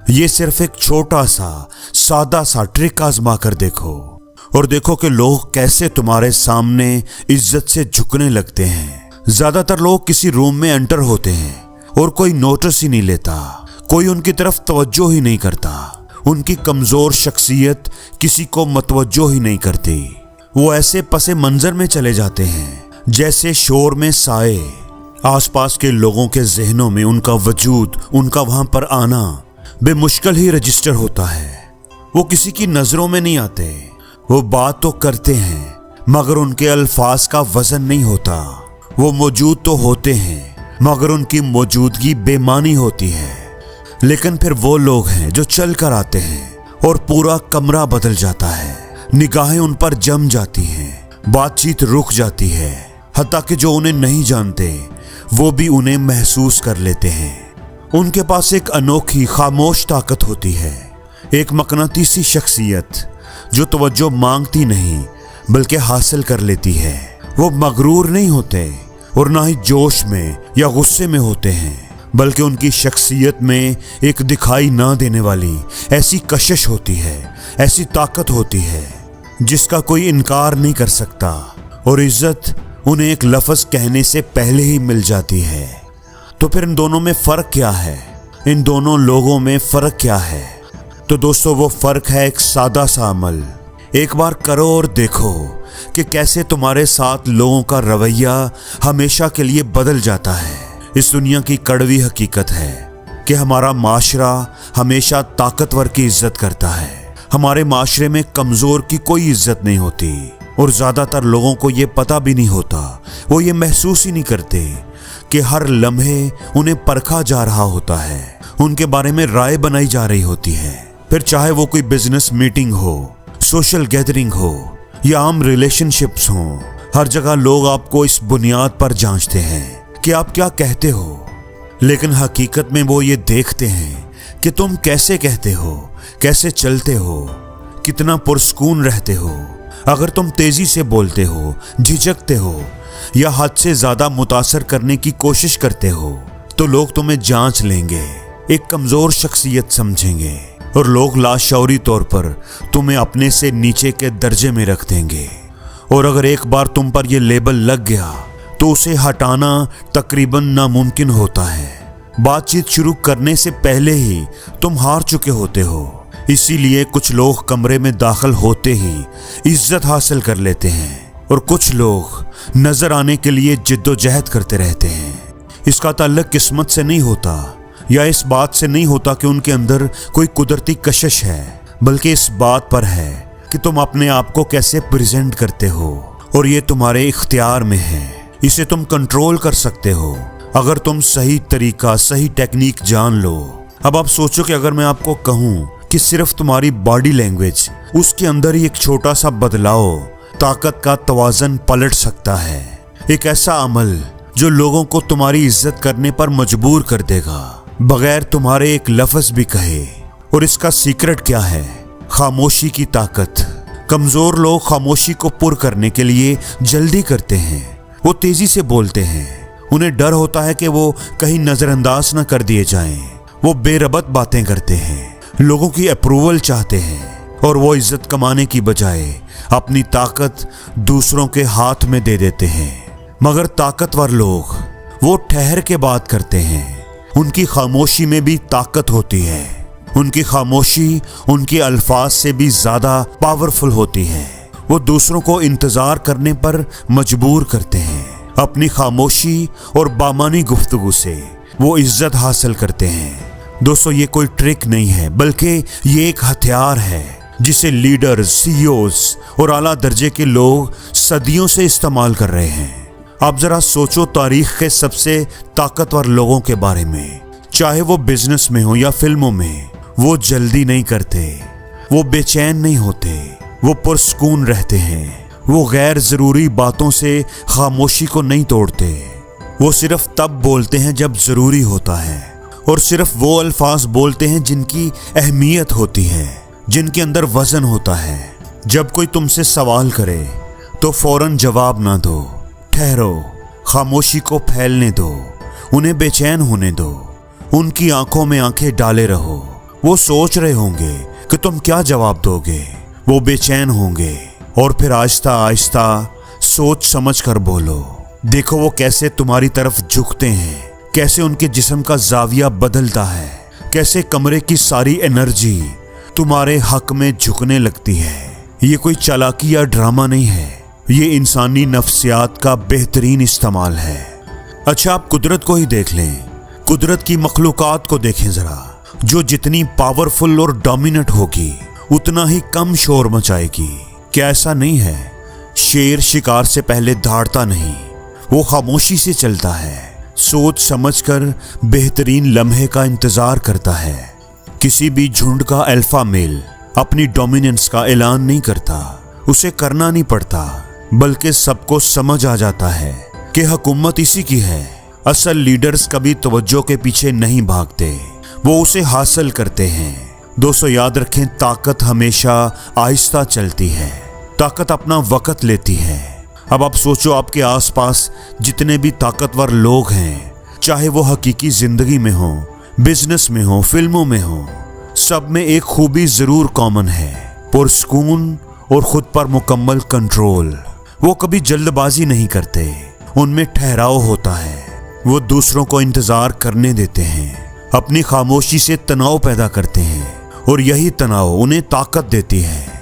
ये सिर्फ एक छोटा सा सादा सा ट्रिक आजमा कर देखो और देखो कि लोग कैसे तुम्हारे सामने इज्जत से झुकने लगते हैं। ज्यादातर लोग किसी रूम में एंटर होते हैं और कोई नोटिस ही नहीं लेता, कोई उनकी तरफ तवज्जो ही नहीं करता। उनकी कमजोर शख्सियत किसी को मतवज्जो ही नहीं करती। वो ऐसे पसे मंजर में चले जाते हैं जैसे शोर में साए। आसपास के लोगों के जहनों में उनका वजूद, उनका वहां पर आना बेमुश्किल ही रजिस्टर होता है। वो किसी की नजरों में नहीं आते। वो बात तो करते हैं मगर उनके अल्फाज का वजन नहीं होता। वो मौजूद तो होते हैं मगर उनकी मौजूदगी बेमानी होती है। लेकिन फिर वो लोग हैं जो चल कर आते हैं और पूरा कमरा बदल जाता है। निगाहें उन पर जम जाती हैं, बातचीत रुक जाती है, हत्ता कि जो उन्हें नहीं जानते वो भी उन्हें महसूस कर लेते हैं। उनके पास एक अनोखी खामोश ताकत होती है, एक मकनातीसी शख्सियत जो तवज्जो मांगती नहीं बल्कि हासिल कर लेती है। वो मगरूर नहीं होते और ना ही जोश में या गुस्से में होते हैं, बल्कि उनकी शख्सियत में एक दिखाई ना देने वाली ऐसी कशिश होती है, ऐसी ताकत होती है जिसका कोई इनकार नहीं कर सकता। और इज्जत उन्हें एक लफ्ज कहने से पहले ही मिल जाती है। तो फिर इन दोनों में फर्क क्या है? इन दोनों लोगों में फर्क क्या है? तो दोस्तों वो फर्क है एक सादा सा अमल। एक बार करो और देखो कि कैसे तुम्हारे साथ लोगों का रवैया हमेशा के लिए बदल जाता है। इस दुनिया की कड़वी हकीकत है कि हमारा माशरा हमेशा ताकतवर की इज्जत करता है। हमारे माशरे में कमजोर की कोई इज्जत नहीं होती और ज्यादातर लोगों को ये पता भी नहीं होता। वो ये महसूस ही नहीं करते कि हर लम्हे उन्हें परखा जा रहा होता है, उनके बारे में राय बनाई जा रही होती है। फिर चाहे वो कोई बिजनेस मीटिंग हो, सोशल गैदरिंग हो या आम रिलेशनशिप्स हो, हर जगह लोग आपको इस बुनियाद पर जांचते हैं कि आप क्या कहते हो। लेकिन हकीकत में वो ये देखते हैं कि तुम कैसे कहते हो, कैसे चलते हो, कितना पुरस्कून रहते हो। अगर तुम तेजी से बोलते हो, झिझकते हो या हद से ज्यादा मुतासर करने की कोशिश करते हो तो लोग तुम्हें जांच लेंगे, एक कमजोर शख्सियत समझेंगे और लोग लाशौरी तौर पर तुम्हें अपने से नीचे के दर्जे में रख देंगे। और अगर एक बार तुम पर यह लेबल लग गया तो उसे हटाना तकरीबन नामुमकिन होता है। बातचीत शुरू करने से पहले ही तुम हार चुके होते हो। इसीलिए कुछ लोग कमरे में दाखिल होते ही इज्जत हासिल कर लेते हैं और कुछ लोग नजर आने के लिए जिद्दोजहद करते रहते हैं। इसका ताल्लुक किस्मत से नहीं होता या इस बात से नहीं होता कि उनके अंदर कोई कुदरती कशिश है, बल्कि इस बात पर है कि तुम अपने आप को कैसे प्रेजेंट करते हो और ये तुम्हारे इख्तियार में है। इसे तुम कंट्रोल कर सकते हो अगर तुम सही तरीका, सही टेक्निक जान लो। अब आप सोचो कि अगर मैं आपको कहूं कि सिर्फ तुम्हारी बॉडी लैंग्वेज, उसके अंदर ही एक छोटा सा बदलाव ताकत का तवाज़न पलट सकता है। एक ऐसा अमल जो लोगों को तुम्हारी इज्जत करने पर मजबूर कर देगा बगैर तुम्हारे एक लफ्ज भी कहे। और इसका सीक्रेट क्या है? खामोशी की ताकत। कमजोर लोग खामोशी को पुर करने के लिए जल्दी करते हैं। वो तेजी से बोलते हैं, उन्हें डर होता है कि वो कहीं नजरअंदाज न कर दिए जाएं। वो बेरबत बातें करते हैं, लोगों की अप्रूवल चाहते हैं और वो इज्जत कमाने की बजाय अपनी ताकत दूसरों के हाथ में दे देते हैं। मगर ताकतवर लोग वो ठहर के बात करते हैं। उनकी खामोशी में भी ताकत होती है। उनकी खामोशी उनके अल्फाज से भी ज्यादा पावरफुल होती है। वो दूसरों को इंतजार करने पर मजबूर करते हैं। अपनी खामोशी और बामानी गुफ्तगू से वो इज्जत हासिल करते हैं। दोस्तों ये कोई ट्रिक नहीं है, बल्कि ये एक हथियार है जिसे लीडर, सीईओज और आला दर्जे के लोग सदियों से इस्तेमाल कर रहे हैं। आप जरा सोचो तारीख के सबसे ताकतवर लोगों के बारे में, चाहे वो बिजनेस में हो या फिल्मों में। वो जल्दी नहीं करते, वो बेचैन नहीं होते, वो पुरस्कून रहते हैं। वो गैर जरूरी बातों से खामोशी को नहीं तोड़ते। वो सिर्फ तब बोलते हैं जब जरूरी होता है और सिर्फ वो अल्फाज बोलते हैं जिनकी अहमियत होती है, जिनके अंदर वजन होता है। जब कोई तुमसे सवाल करे तो फौरन जवाब ना दो, ठहरो, खामोशी को फैलने दो, उन्हें बेचैन होने दो, उनकी आंखों में आंखें डाले रहो, वो सोच रहे होंगे कि तुम क्या जवाब दोगे। वो बेचैन होंगे और फिर आहिस्ता आहिस्ता सोच समझ कर बोलो। देखो वो कैसे तुम्हारी तरफ झुकते हैं, कैसे उनके जिस्म का जाविया बदलता है, कैसे कमरे की सारी एनर्जी तुम्हारे हक में झुकने लगती है। ये कोई चालाकी या ड्रामा नहीं है, ये इंसानी नफ्सियात का बेहतरीन इस्तेमाल है। अच्छा, आप कुदरत को ही देख लें, कुदरत की मखलूकात को देखें जरा। जो जितनी पावरफुल और डोमिनेंट होगी उतना ही कम शोर मचाएगी। क्या ऐसा नहीं है? शेर शिकार से पहले दहाड़ता नहीं, वो खामोशी से चलता है, सोच समझकर बेहतरीन लम्हे का इंतजार करता है। किसी भी झुंड का अल्फा मेल अपनी डोमिनेंस का ऐलान नहीं करता, उसे करना नहीं पड़ता, बल्कि सबको समझ आ जाता है कि हुकूमत इसी की है। असल लीडर्स कभी तवज्जो के पीछे नहीं भागते, वो उसे हासिल करते हैं। दोस्तों याद रखें, ताकत हमेशा आहिस्ता चलती है, ताकत अपना वक्त लेती है। अब आप सोचो, आपके आसपास जितने भी ताकतवर लोग हैं, चाहे वो हकीकी जिंदगी में हो, बिजनेस में हो, फिल्मों में हो, सब में एक खूबी जरूर कॉमन है, पुरस्कून और खुद पर मुकम्मल कंट्रोल। वो कभी जल्दबाजी नहीं करते, उनमें ठहराव होता है। वो दूसरों को इंतजार करने देते हैं, अपनी खामोशी से तनाव पैदा करते हैं और यही तनाव उन्हें ताकत देती है।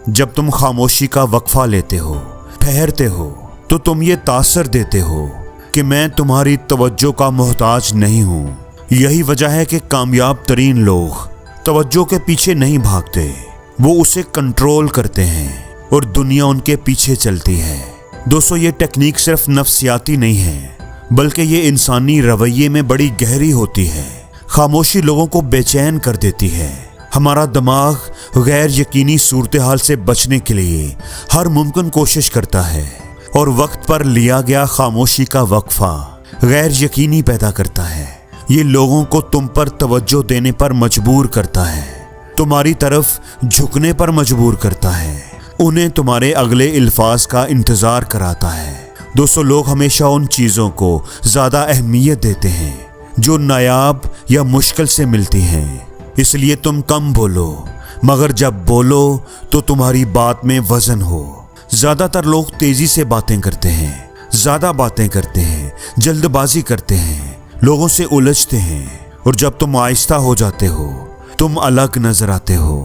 जब तुम खामोशी का वक्फा लेते हो, ठहरते हो, तो तुम ये तासर देते हो कि मैं तुम्हारी तवज्जो का मोहताज नहीं हूँ। यही वजह है कि कामयाब तरीन लोग तवज्जो के पीछे नहीं भागते, वो उसे कंट्रोल करते हैं और दुनिया उनके पीछे चलती है। दोस्तों ये टेक्निक सिर्फ नफ्सियाती नहीं है, बल्कि ये इंसानी रवैये में बड़ी गहरी होती है। खामोशी लोगों को बेचैन कर देती है। हमारा दिमाग गैर यकीनी सूरत हाल से बचने के लिए हर मुमकिन कोशिश करता है और वक्त पर लिया गया खामोशी का वक्फा गैर यकीनी पैदा करता है। ये लोगों को तुम पर तवज्जो देने पर मजबूर करता है, तुम्हारी तरफ झुकने पर मजबूर करता है, उन्हें तुम्हारे अगले अल्फाज का इंतजार कराता है। दोस्तों लोग हमेशा उन चीज़ों को ज़्यादा अहमियत देते हैं जो नायाब या मुश्किल से मिलती हैं। इसलिए तुम कम बोलो, मगर जब बोलो तो तुम्हारी बात में वजन हो। ज़्यादातर लोग तेज़ी से बातें करते हैं, ज़्यादा बातें करते हैं, जल्दबाजी करते हैं, लोगों से उलझते हैं, और जब तुम आहिस्ता हो जाते हो, तुम अलग नजर आते हो।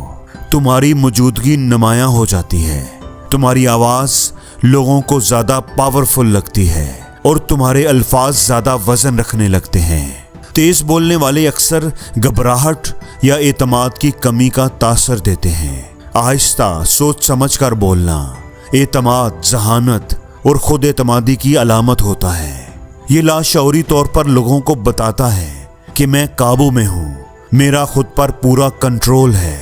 तुम्हारी मौजूदगी नुमायां हो जाती है, तुम्हारी आवाज़ लोगों को ज़्यादा पावरफुल लगती है और तुम्हारे अल्फाज ज़्यादा वजन रखने लगते हैं। तेज बोलने वाले अक्सर घबराहट या एतमाद की कमी का तासर देते हैं। आहिस्ता सोच समझ कर बोलना एतमाद, जहानत और खुद एतमादी की अलामत होता है। ये लाशऊरी तौर पर लोगों को बताता है कि मैं काबू में हूँ, मेरा खुद पर पूरा कंट्रोल है।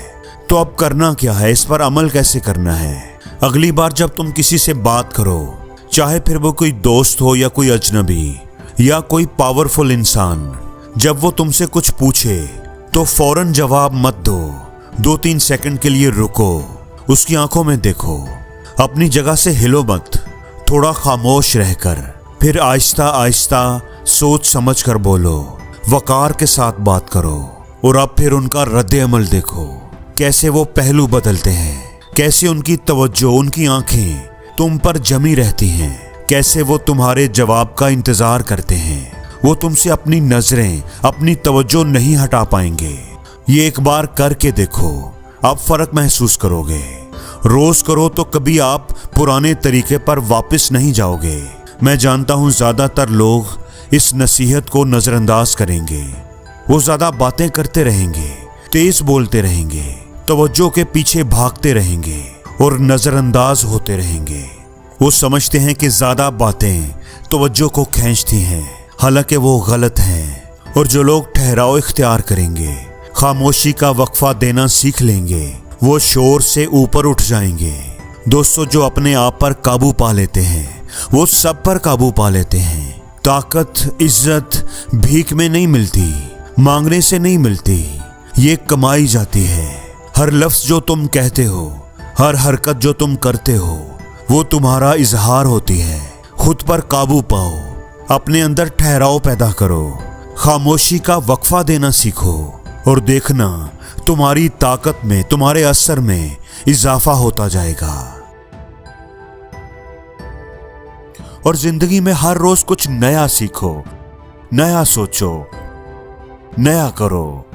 तो अब करना क्या है, इस पर अमल कैसे करना है? अगली बार जब तुम किसी से बात करो, चाहे फिर वो कोई दोस्त हो या कोई अजनबी या कोई पावरफुल इंसान, जब वो तुमसे कुछ पूछे तो फौरन जवाब मत दो। 2-3 सेकंड के लिए रुको, उसकी आंखों में देखो, अपनी जगह से हिलो मत, थोड़ा खामोश रहकर फिर आहिस्ता आहिस्ता सोच समझ कर बोलो, वकार के साथ बात करो। और अब फिर उनका रद्द अमल देखो, कैसे वो पहलू बदलते हैं, कैसे उनकी तवज्जो, उनकी आंखें तुम पर जमी रहती हैं, कैसे वो तुम्हारे जवाब का इंतजार करते हैं। वो तुमसे अपनी नजरें, अपनी तवज्जो नहीं हटा पाएंगे। ये एक बार करके देखो, आप फर्क महसूस करोगे। रोज करो तो कभी आप पुराने तरीके पर वापस नहीं जाओगे। मैं जानता हूं ज्यादातर लोग इस नसीहत को नजरअंदाज करेंगे। वो ज्यादा बातें करते रहेंगे, तेज बोलते रहेंगे, तवज्जो के पीछे भागते रहेंगे और नजरअंदाज होते रहेंगे। वो समझते हैं कि ज्यादा बातें तवज्जो को खींचती हैं, हालांकि वो गलत हैं। और जो लोग ठहराव इख्तियार करेंगे, खामोशी का वक्फा देना सीख लेंगे, वो शोर से ऊपर उठ जाएंगे। दोस्तों जो अपने आप पर काबू पा लेते हैं, वो सब पर काबू पा लेते हैं। ताकत, इज्जत भीख में नहीं मिलती, मांगने से नहीं मिलती, ये कमाई जाती है। हर लफ्ज जो तुम कहते हो, हर हरकत जो तुम करते हो, वो तुम्हारा इजहार होती है। खुद पर काबू पाओ, अपने अंदर ठहराव पैदा करो, खामोशी का वक्फा देना सीखो और देखना तुम्हारी ताकत में, तुम्हारे असर में इजाफा होता जाएगा। और जिंदगी में हर रोज कुछ नया सीखो, नया सोचो, नया करो।